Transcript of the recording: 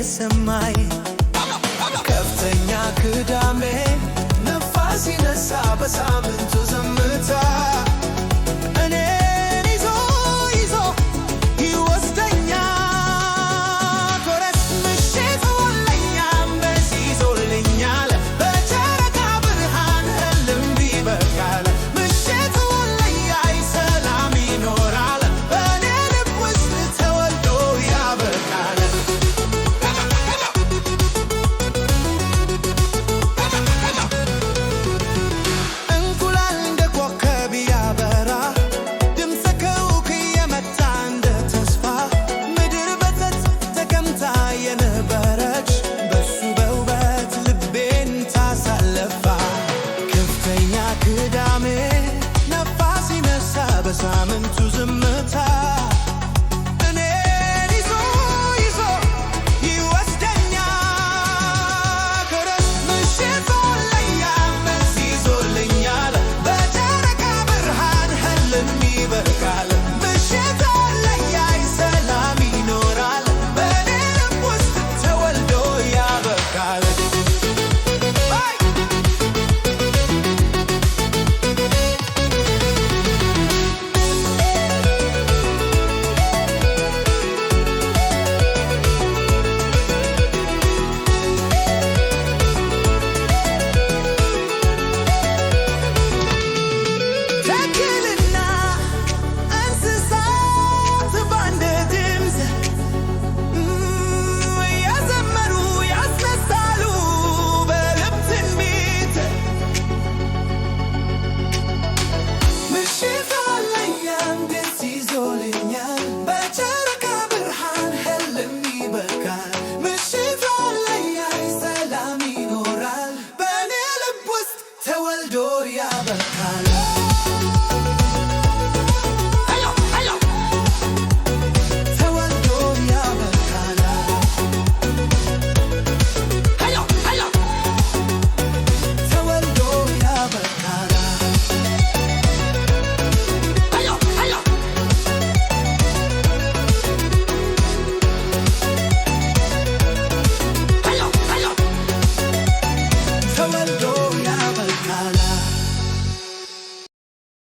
የሰማይ ከፍተኛ ቅዳሜ ነፋስ ሲነሳ በሳምንቱ ዝምታ እኔን ይዞ ይወስደኛል። ኮረስ ምሽት ሆነልኝ አንበስ ይዞልኛል በጨረቃ ብርሃን ህልም ይበቃል። ምሽት ሆነልኝ አይ ሰላም ይኖራል በእኔ ልብ ውስጥ ተወልዶ ያበቃል። እንቁላል እንደ ኮከብ ያበራ ድምፀ ከውክ የመታ እንደ ተስፋ ምድር በጸጥ ተቀምጣ የነበረች በሱ በውበት ልቤን ታሳለፋ ከፍተኛ ቅዳሜ ነፋስ ሲነሳ በሳምንቱ ዝምታ